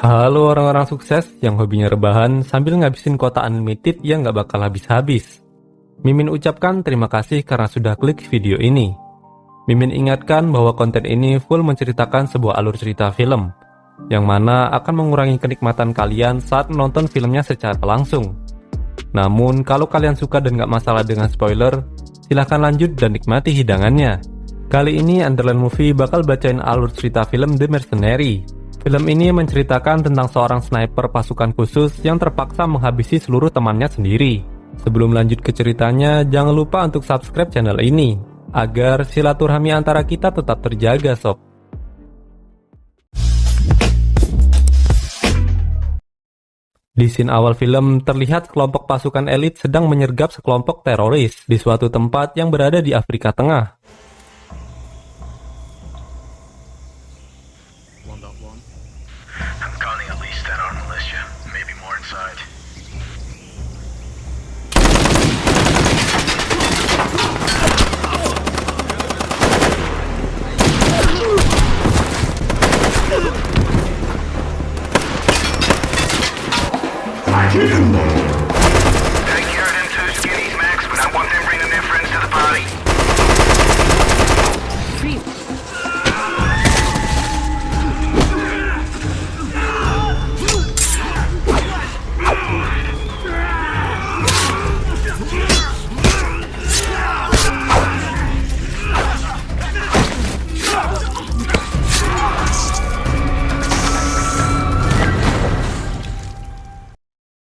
Halo orang-orang sukses yang hobinya rebahan sambil ngabisin kuota unlimited yang gak bakal habis-habis. Mimin ucapkan terima kasih karena sudah klik video ini. Mimin ingatkan bahwa konten ini full menceritakan sebuah alur cerita film, yang mana akan mengurangi kenikmatan kalian saat menonton filmnya secara langsung. Namun, kalau kalian suka dan gak masalah dengan spoiler, silahkan lanjut dan nikmati hidangannya. Kali ini Underland Movie bakal bacain alur cerita film The Mercenary. Film ini menceritakan tentang seorang sniper pasukan khusus yang terpaksa menghabisi seluruh temannya sendiri. Sebelum lanjut ke ceritanya, jangan lupa untuk subscribe channel ini, agar silaturahmi antara kita tetap terjaga sob. Di scene awal film, terlihat sekelompok pasukan elit sedang menyergap sekelompok teroris di suatu tempat yang berada di Afrika Tengah. I'm counting at least 10 armed militia, maybe more inside. Take care of them two skinnies, Max, but I want them bringing their friends to the party.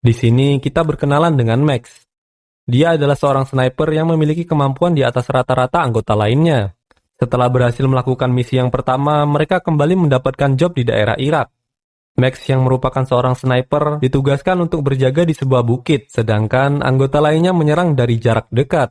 Di sini kita berkenalan dengan Max. Dia adalah seorang sniper yang memiliki kemampuan di atas rata-rata anggota lainnya. Setelah berhasil melakukan misi yang pertama, mereka kembali mendapatkan job di daerah Irak. Max yang merupakan seorang sniper ditugaskan untuk berjaga di sebuah bukit, sedangkan anggota lainnya menyerang dari jarak dekat.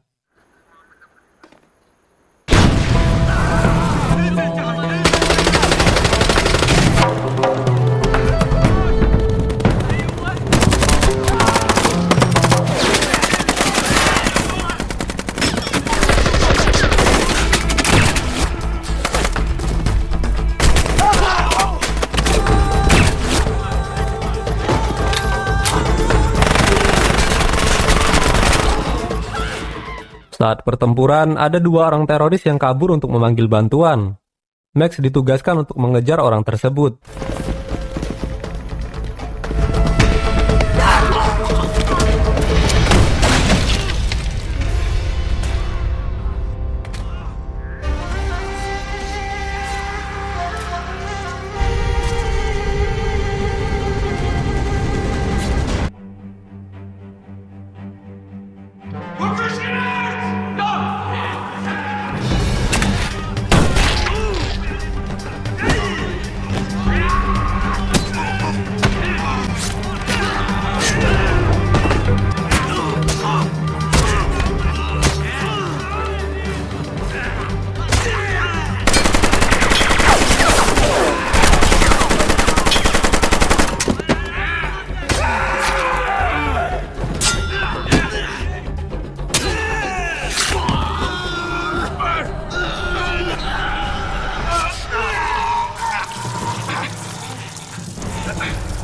Saat pertempuran, ada dua orang teroris yang kabur untuk memanggil bantuan. Max ditugaskan untuk mengejar orang tersebut.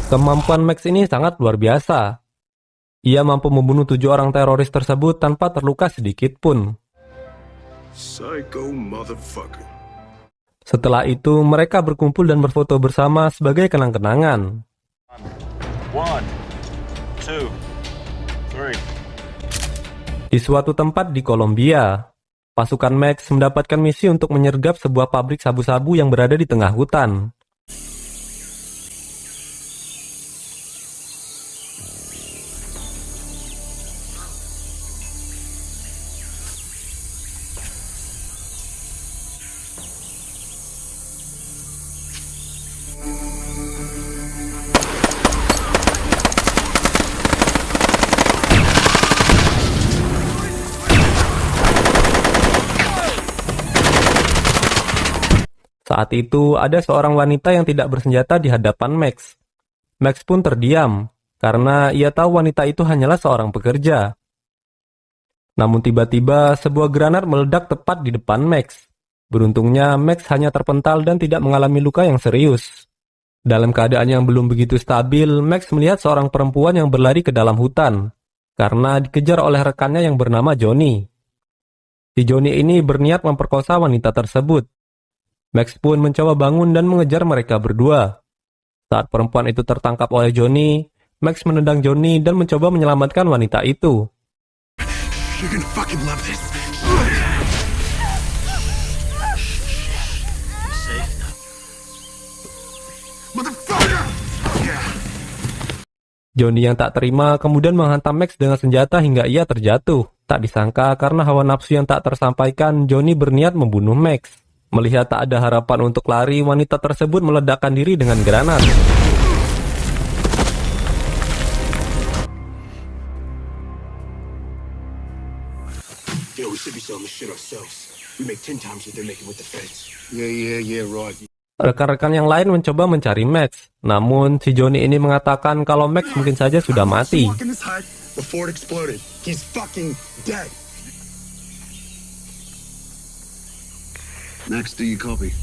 Kemampuan Max ini sangat luar biasa. Ia mampu membunuh 7 orang teroris tersebut tanpa terluka sedikit pun. Psycho motherfucker. Setelah itu, mereka berkumpul dan berfoto bersama sebagai kenang-kenangan. 1, 2, 3. Di suatu tempat di Kolombia, pasukan Max mendapatkan misi untuk menyergap sebuah pabrik sabu-sabu yang berada di tengah hutan. Saat itu, ada seorang wanita yang tidak bersenjata di hadapan Max. Max pun terdiam, karena ia tahu wanita itu hanyalah seorang pekerja. Namun tiba-tiba, sebuah granat meledak tepat di depan Max. Beruntungnya, Max hanya terpental dan tidak mengalami luka yang serius. Dalam keadaan yang belum begitu stabil, Max melihat seorang perempuan yang berlari ke dalam hutan karena dikejar oleh rekannya yang bernama Johnny. Si Johnny ini berniat memperkosa wanita tersebut. Max pun mencoba bangun dan mengejar mereka berdua. Saat perempuan itu tertangkap oleh Johnny, Max menendang Johnny dan mencoba menyelamatkan wanita itu. You're gonna fucking love this. Safe now. Motherfucker! Yeah. Johnny yang tak terima kemudian menghantam Max dengan senjata hingga ia terjatuh. Tak disangka karena hawa nafsu yang tak tersampaikan, Johnny berniat membunuh Max. Melihat tak ada harapan untuk lari, wanita tersebut meledakkan diri dengan granat. Yo, we should be selling this shit ourselves. We make 10 times what they're making with the feds. Yeah, right. Rekan-rekan yang lain mencoba mencari Max. Namun, si Johnny ini mengatakan kalau Max mungkin saja sudah mati. Walk in this hut before it exploded. He's fucking dead. Max, do you copy?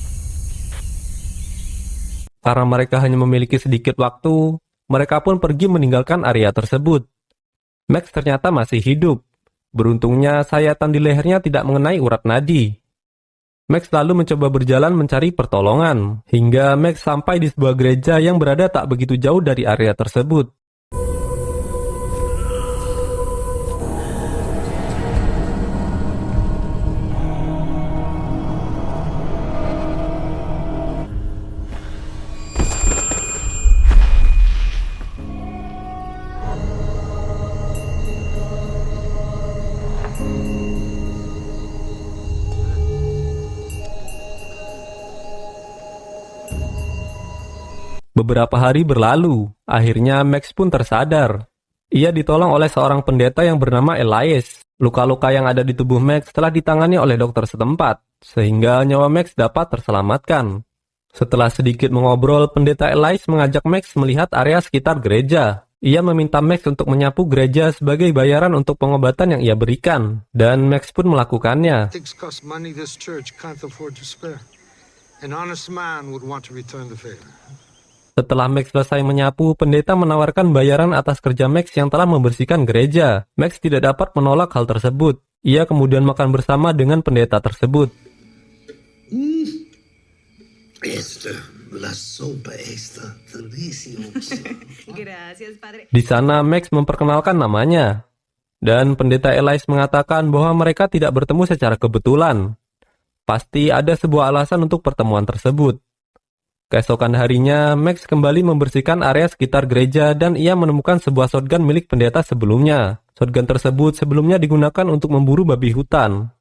Karena mereka hanya memiliki sedikit waktu, mereka pun pergi meninggalkan area tersebut. Max ternyata masih hidup. Beruntungnya, sayatan di lehernya tidak mengenai urat nadi. Max lalu mencoba berjalan mencari pertolongan, hingga Max sampai di sebuah gereja yang berada tak begitu jauh dari area tersebut. Beberapa hari berlalu, akhirnya Max pun tersadar. Ia ditolong oleh seorang pendeta yang bernama Elias. Luka-luka yang ada di tubuh Max telah ditangani oleh dokter setempat, sehingga nyawa Max dapat terselamatkan. Setelah sedikit mengobrol, pendeta Elias mengajak Max melihat area sekitar gereja. Ia meminta Max untuk menyapu gereja sebagai bayaran untuk pengobatan yang ia berikan, dan Max pun melakukannya. Things cost money this church can't afford to spare. An honest man would want to return the favor. Setelah Max selesai menyapu, pendeta menawarkan bayaran atas kerja Max yang telah membersihkan gereja. Max tidak dapat menolak hal tersebut. Ia kemudian makan bersama dengan pendeta tersebut. Di sana Max memperkenalkan namanya. Dan pendeta Elias mengatakan bahwa mereka tidak bertemu secara kebetulan. Pasti ada sebuah alasan untuk pertemuan tersebut. Keesokan harinya, Max kembali membersihkan area sekitar gereja dan ia menemukan sebuah shotgun milik pendeta sebelumnya. Shotgun tersebut sebelumnya digunakan untuk memburu babi hutan.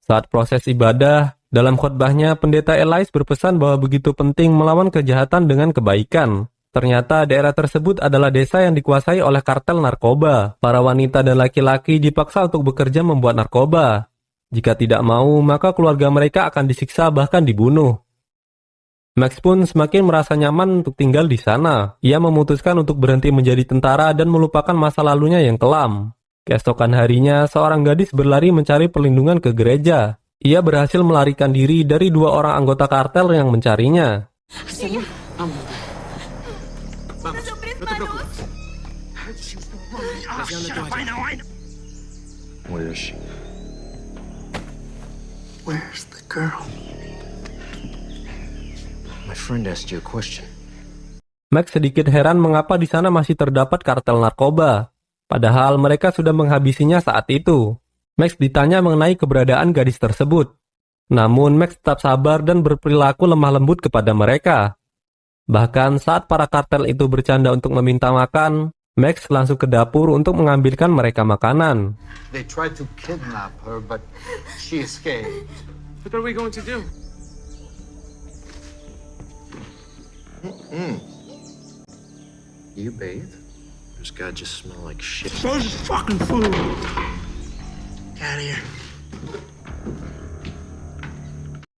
Saat proses ibadah, dalam khotbahnya pendeta Elias berpesan bahwa begitu penting melawan kejahatan dengan kebaikan. Ternyata daerah tersebut adalah desa yang dikuasai oleh kartel narkoba. Para wanita dan laki-laki dipaksa untuk bekerja membuat narkoba. Jika tidak mau, maka keluarga mereka akan disiksa bahkan dibunuh. Max pun semakin merasa nyaman untuk tinggal di sana. Ia memutuskan untuk berhenti menjadi tentara dan melupakan masa lalunya yang kelam. Keesokan harinya, seorang gadis berlari mencari perlindungan ke gereja. Ia berhasil melarikan diri dari dua orang anggota kartel yang mencarinya. Where is she? Where's the girl? My friend asked you a question. Max sedikit heran mengapa di sana masih terdapat kartel narkoba. Padahal mereka sudah menghabisinya saat itu. Max ditanya mengenai keberadaan gadis tersebut. Namun Max tetap sabar dan berperilaku lemah lembut kepada mereka. Bahkan saat para kartel itu bercanda untuk meminta makan, Max langsung ke dapur untuk mengambilkan mereka makanan. They tried to kidnap her, but she escaped. What are we going to do? You bathe? This guy just smell like shit. Where's this fucking food? Get out of here.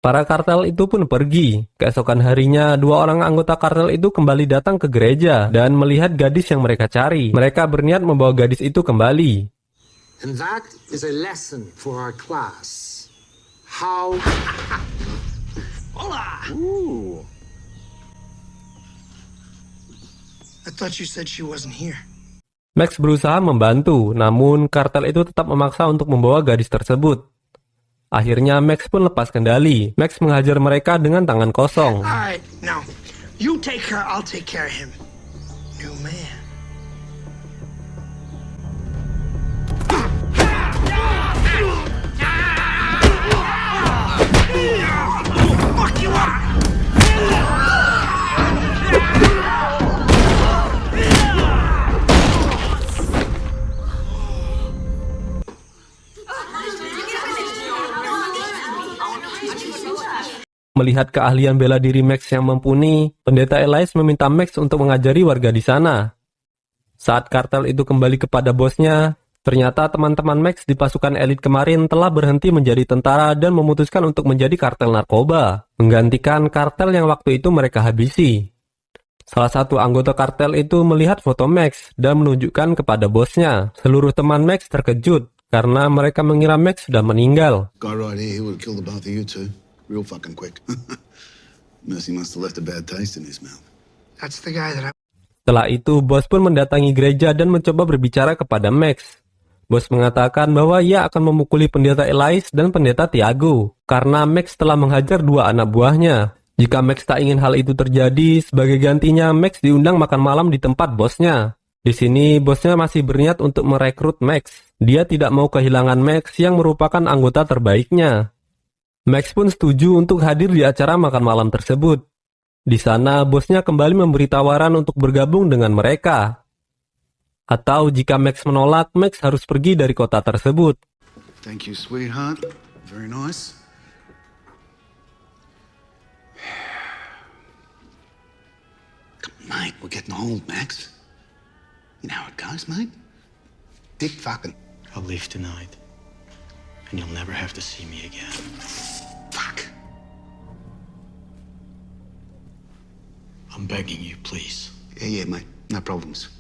Para kartel itu pun pergi. Keesokan harinya, dua orang anggota kartel itu kembali datang ke gereja dan melihat gadis yang mereka cari. Mereka berniat membawa gadis itu kembali. And that is a lesson for our class. How... Ooh. I thought you said she wasn't here. Max berusaha membantu, namun kartel itu tetap memaksa untuk membawa gadis tersebut. Akhirnya Max pun lepas kendali. Max menghajar mereka dengan tangan kosong. Alright, now, you take her, I'll take care of him. New man. Fuck you up! Melihat keahlian bela diri Max yang mumpuni, pendeta Elias meminta Max untuk mengajari warga di sana. Saat kartel itu kembali kepada bosnya, ternyata teman-teman Max di pasukan elit kemarin telah berhenti menjadi tentara dan memutuskan untuk menjadi kartel narkoba, menggantikan kartel yang waktu itu mereka habisi. Salah satu anggota kartel itu melihat foto Max dan menunjukkan kepada bosnya. Seluruh teman Max terkejut karena mereka mengira Max sudah meninggal. Guy right here, he would have killed the both of you two. Real fucking quick. Mercy must have left a bad taste in his mouth. That's the guy that I... Setelah itu, bos pun mendatangi gereja dan mencoba berbicara kepada Max. Bos mengatakan bahwa ia akan memukuli pendeta Elias dan pendeta Tiago, karena Max telah menghajar dua anak buahnya. Jika Max tak ingin hal itu terjadi, sebagai gantinya Max diundang makan malam di tempat bosnya. Di sini, bosnya masih berniat untuk merekrut Max. Dia tidak mau kehilangan Max yang merupakan anggota terbaiknya. Max pun setuju untuk hadir di acara makan malam tersebut. Di sana, bosnya kembali memberi tawaran untuk bergabung dengan mereka. Atau jika Max menolak, Max harus pergi dari kota tersebut. Thank you, sweetheart. Very nice. Mate, we're getting old, Max. You know how it goes, mate? Dick fucking. I'll leave tonight, and you'll never have to see me again. Fuck. I'm begging you, please. Yeah, mate. No problems.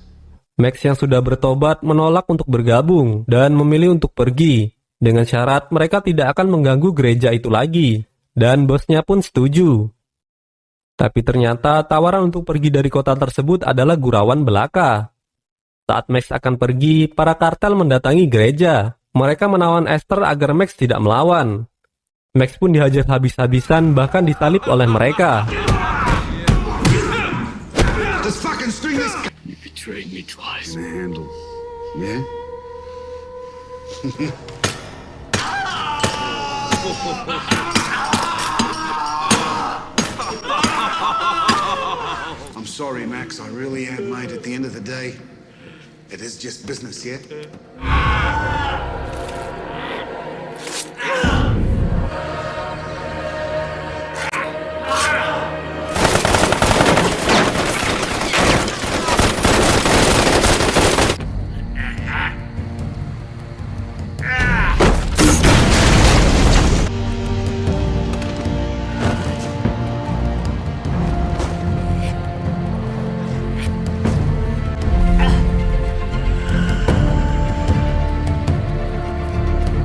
Max yang sudah bertobat menolak untuk bergabung dan memilih untuk pergi. Dengan syarat mereka tidak akan mengganggu gereja itu lagi. Dan bosnya pun setuju. Tapi ternyata tawaran untuk pergi dari kota tersebut adalah gurauan belaka. Saat Max akan pergi, para kartel mendatangi gereja. Mereka menawan Esther agar Max tidak melawan. Max pun dihajar habis-habisan, bahkan disalib oleh mereka. Just fucking string this guy. You betrayed me twice. In a handle. Yeah? I'm sorry, Max. I really am, mate. At the end of the day, it is just business, yeah?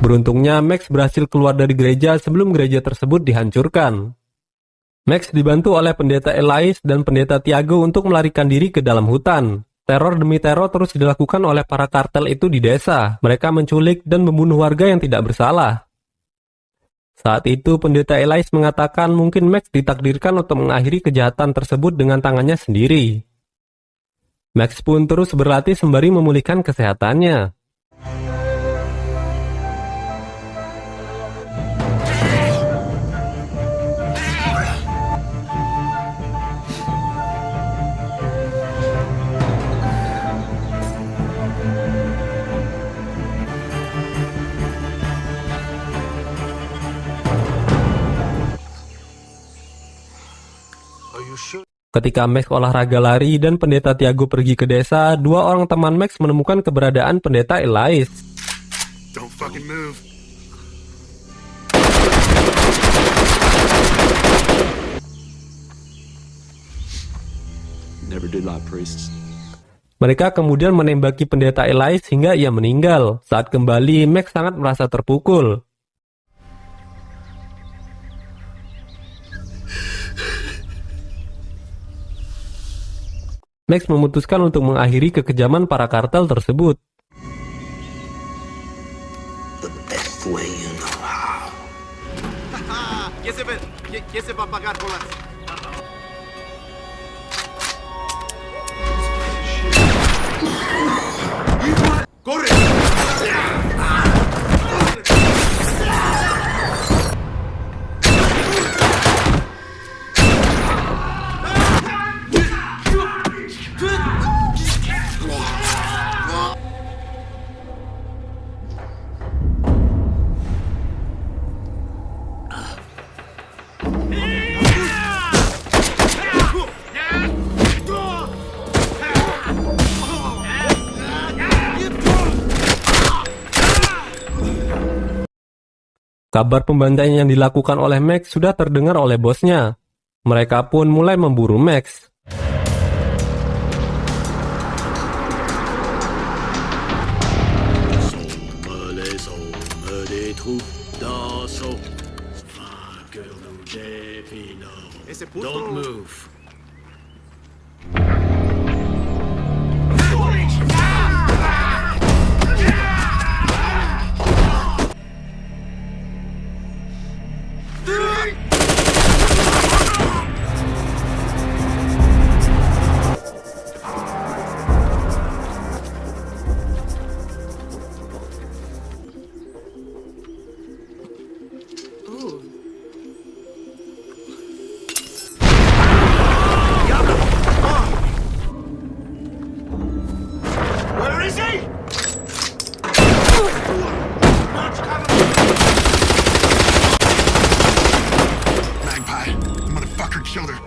Beruntungnya Max berhasil keluar dari gereja sebelum gereja tersebut dihancurkan. Max dibantu oleh pendeta Elias dan pendeta Tiago untuk melarikan diri ke dalam hutan. Teror demi teror terus dilakukan oleh para kartel itu di desa. Mereka menculik dan membunuh warga yang tidak bersalah. Saat itu pendeta Elias mengatakan mungkin Max ditakdirkan untuk mengakhiri kejahatan tersebut dengan tangannya sendiri. Max pun terus berlatih sembari memulihkan kesehatannya. Ketika Max olahraga lari dan pendeta Tiago pergi ke desa, dua orang teman Max menemukan keberadaan pendeta Elias. Don't fucking move. Never did like priests. Mereka kemudian menembaki pendeta Elias hingga ia meninggal. Saat kembali, Max sangat merasa terpukul. Max memutuskan untuk mengakhiri kekejaman para kartel tersebut. The best way you know how. ¿Quién se va a pagar por las? ¡Corre! Kabar pembantaian yang dilakukan oleh Max sudah terdengar oleh bosnya. Mereka pun mulai memburu Max. Don't move.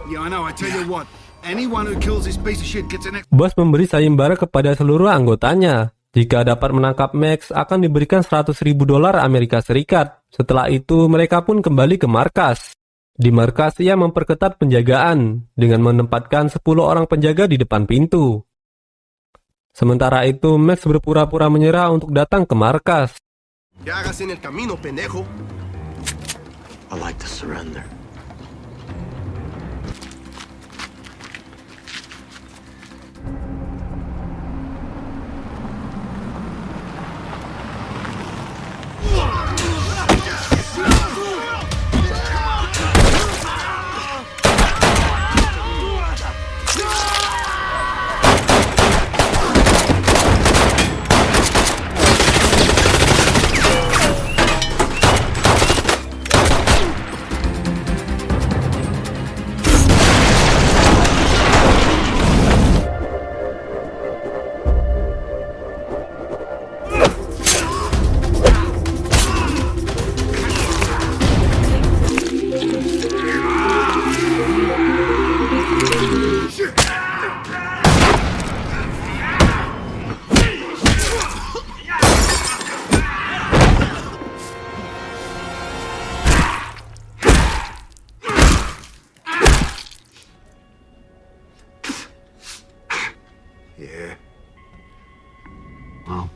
Yeah, I know. I tell you what. Anyone who kills this piece of shit gets an extra. Bos memberi sayembara kepada seluruh anggotanya. Jika dapat menangkap Max, akan diberikan $100.000 Amerika Serikat. Setelah itu, mereka pun kembali ke markas. Di markas, ia memperketat penjagaan dengan menempatkan 10 orang penjaga di depan pintu. Sementara itu, Max berpura-pura menyerah untuk datang ke markas. ¿Qué hagas en el camino, pendejo? I like to surrender. Yeah. Wow.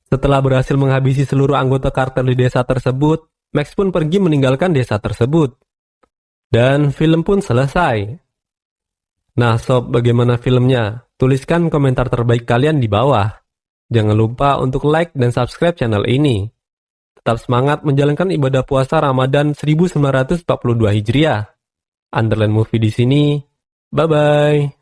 Setelah berhasil menghabisi seluruh anggota kartel di desa tersebut, Max pun pergi meninggalkan desa tersebut. Dan film pun selesai. Nah sob, bagaimana filmnya? Tuliskan komentar terbaik kalian di bawah. Jangan lupa untuk like dan subscribe channel ini. Tetap semangat menjalankan ibadah puasa Ramadan 1942 Hijriah. Underline Movie di sini. Bye-bye.